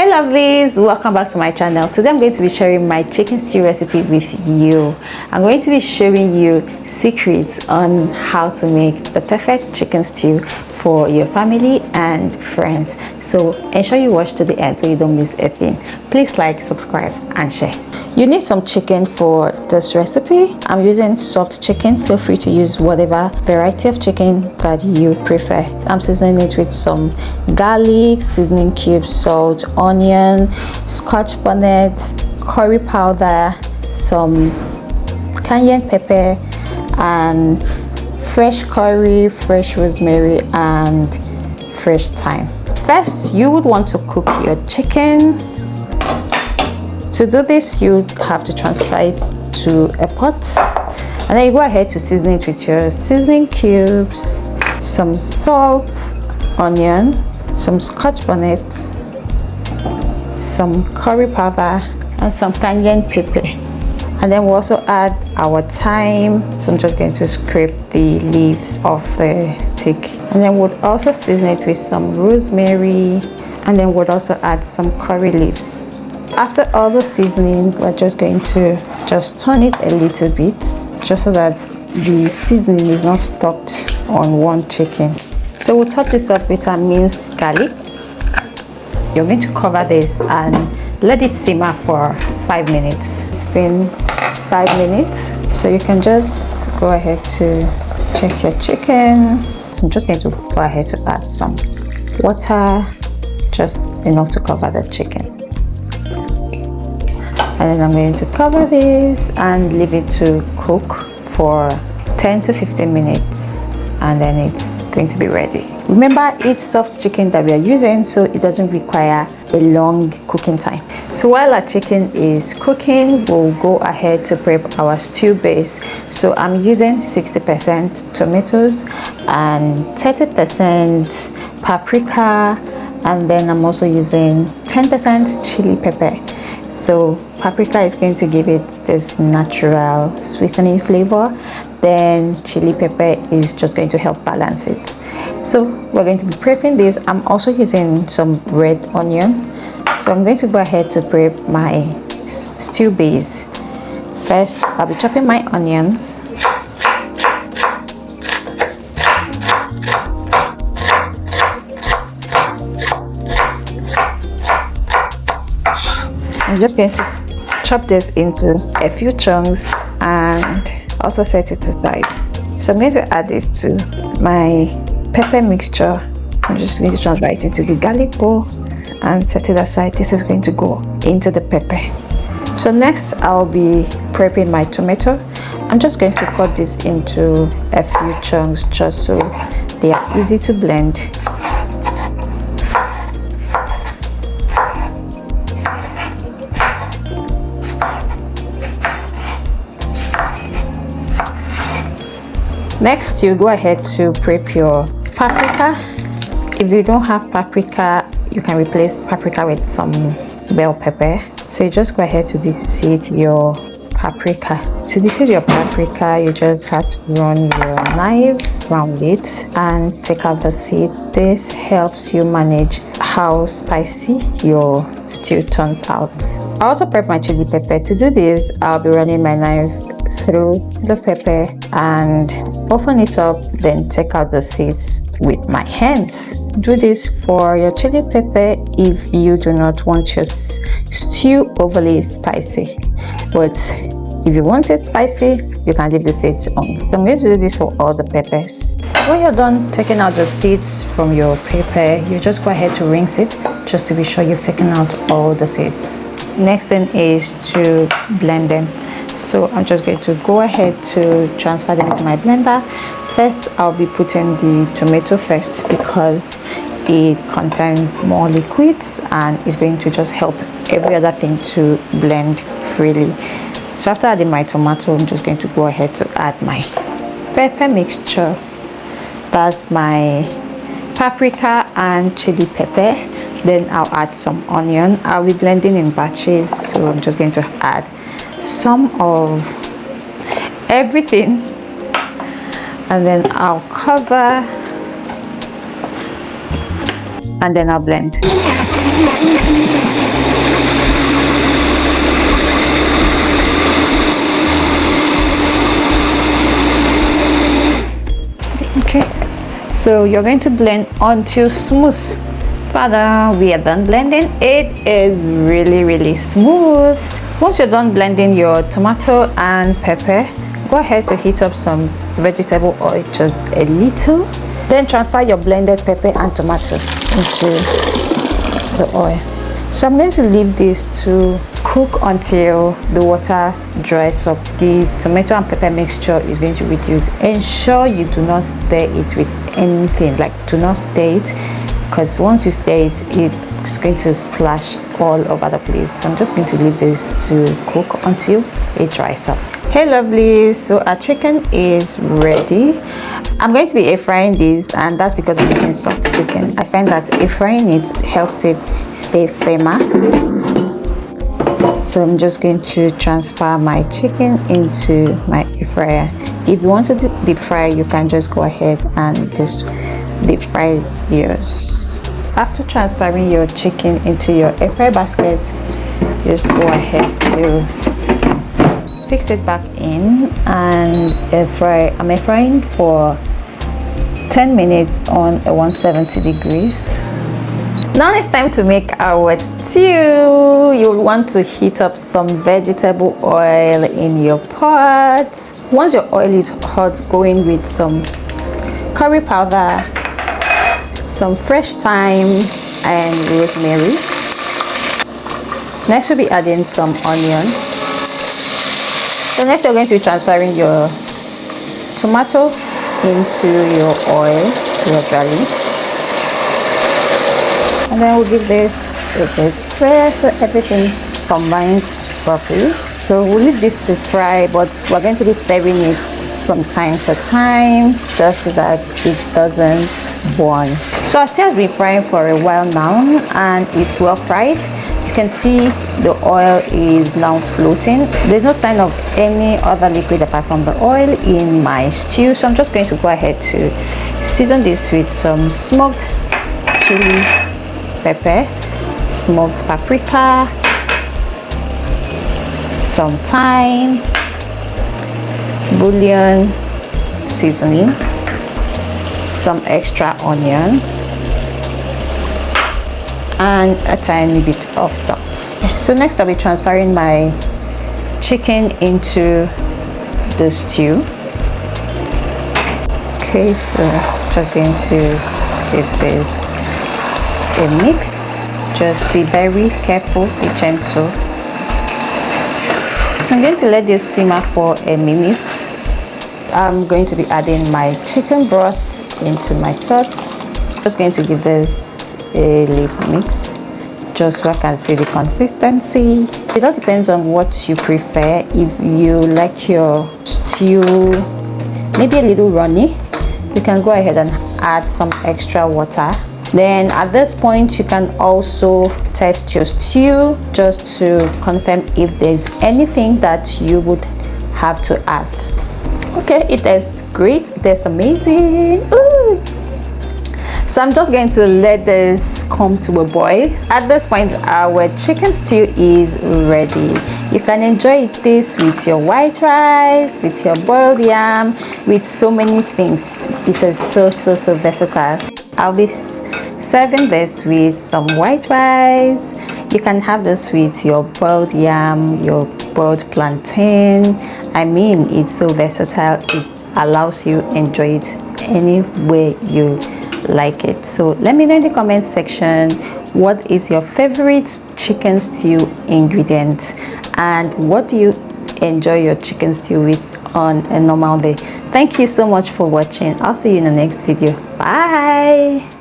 Hi lovelies, welcome back to my channel. Today I'm going to be sharing my chicken stew recipe with you. I'm going to be showing you secrets on how to make the perfect chicken stew for your family and friends. So ensure you watch to the end so you don't miss a thing. Please like, subscribe and share. You need some chicken for this recipe. I'm using soft chicken. Feel free to use whatever variety of chicken that you prefer. I'm seasoning it with some garlic, seasoning cubes, salt, onion, Scotch Bonnet, curry powder, some Cayenne Pepper, and fresh curry, fresh rosemary, and fresh thyme. First, you would want to cook your chicken. To do this, you have to transfer it to a pot, and then you go ahead to season it with your seasoning cubes, some salt, onion, some Scotch Bonnet, some curry powder, and some Cayenne Pepper. And then we'll also add our thyme. So I'm just going to scrape the leaves off the stick, and then we'll also season it with some rosemary, and then we'll also add some curry leaves. After all the seasoning, we're just going to turn it a little bit, just so that the seasoning is not stuck on one chicken. So we'll top this up with our minced garlic. You're going to cover this and let it simmer for 5 minutes. It's been 5 minutes, so you can just go ahead to check your chicken. So I'm just going to go ahead to add some water, just enough to cover the chicken. And then I'm going to cover this and leave it to cook for 10 to 15 minutes, and then it's going to be ready. Remember, it's soft chicken that we are using, so it doesn't require a long cooking time. So while our chicken is cooking, we'll go ahead to prep our stew base. So I'm using 60% tomatoes and 30% paprika, and then I'm also using 10% chili pepper. So paprika is going to give it this natural sweetening flavor, then chili pepper is just going to help balance it. So we're going to be prepping this. I'm also using some red onion, so I'm going to go ahead to prep my stew base. First, I'll be chopping my onions. I'm just going to chop this into a few chunks and also set it aside. So I'm going to add it to my pepper mixture. I'm just going to transfer it into the garlic bowl and set it aside. This is going to go into the pepper. So next, I'll be prepping my tomato. I'm just going to cut this into a few chunks just so they are easy to blend. Next, you go ahead to prep your paprika. If you don't have paprika, you can replace paprika with some bell pepper. So you just go ahead to deseed your paprika. To deseed your paprika, you just have to run your knife around it and take out the seed. This helps you manage how spicy your stew turns out. I also prep my chili pepper. To do this, I'll be running my knife through the pepper and open it up, then take out the seeds with my hands. Do this for your chili pepper if you do not want your stew overly spicy, but if you want it spicy, you can leave the seeds on. So I'm going to do this for all the peppers. When you're done taking out the seeds from your pepper, you just go ahead to rinse it just to be sure you've taken out all the seeds. Next thing is to blend them. So I'm just going to go ahead to transfer them into my blender. First, I'll be putting the tomato first because it contains more liquids and is going to just help every other thing to blend freely. So after adding my tomato, I'm just going to go ahead to add my pepper mixture. That's my paprika and chili pepper. Then I'll add some onion. I'll be blending in batches, so I'm just going to add some of everything, and then I'll cover and then I'll blend. So you're going to blend until smooth. Tada, we are done blending. It is really smooth. Once you're done blending your tomato and pepper, go ahead to heat up some vegetable oil, just a little. Then transfer your blended pepper and tomato into the oil. So I'm going to leave this to cook until the water dries up. The tomato and pepper mixture is going to reduce. Ensure you do not stir it with anything, like do not stir it, because once you stir it, it's going to splash all over the place. So I'm just going to leave this to cook until it dries up. Hey lovely, so our chicken is ready. I'm going to be air frying this, and that's because I'm eating soft chicken. I find that air frying it helps it stay firmer. So I'm just going to transfer my chicken into my air fryer. If you want to deep fry, you can just go ahead and just deep fry yours. After transferring your chicken into your air fry basket, just go ahead to fix it back in and air fry. I'm air frying for 10 minutes on a 170 degrees. Now it's time to make our stew. You'll want to heat up some vegetable oil in your pot. Once your oil is hot, go in with some curry powder, some fresh thyme and rosemary. Next we'll be adding some onion. So next you're going to be transferring your tomato into your oil gradually. And then we'll give this a good stir so everything combines properly. So we'll leave this to fry, but we're going to be stirring it from time to time just so that it doesn't burn. So our stew has been frying for a while now and it's well fried. You can see the oil is now floating. There's no sign of any other liquid apart from the oil in my stew. So I'm just going to go ahead to season this with some smoked chili pepper, smoked paprika, some thyme, bouillon seasoning, some extra onion, and a tiny bit of salt. So next I'll be transferring my chicken into the stew. Okay, so just going to give this a mix. Just be very careful, be gentle. So I'm going to let this simmer for a minute. I'm going to be adding my chicken broth into my sauce. Just going to give this a little mix just so I can see the consistency. It all depends on what you prefer. If you like your stew maybe a little runny, you can go ahead and add some extra water. Then at this point you can also test your stew just to confirm if there's anything that you would have to add. Okay, it tastes great, it tastes amazing. Ooh. So I'm just going to let this come to a boil. At this point our chicken stew is ready. You can enjoy this with your white rice, with your boiled yam, with so many things. It is so versatile. I'll be serving this with some white rice. You can have this with your boiled yam, your boiled plantain. I mean, it's so versatile. It allows you enjoy it any way you like it. So let me know in the comment section, what is your favorite chicken stew ingredient and what do you enjoy your chicken stew with on a normal day? Thank you so much for watching. I'll see you in the next video. Bye.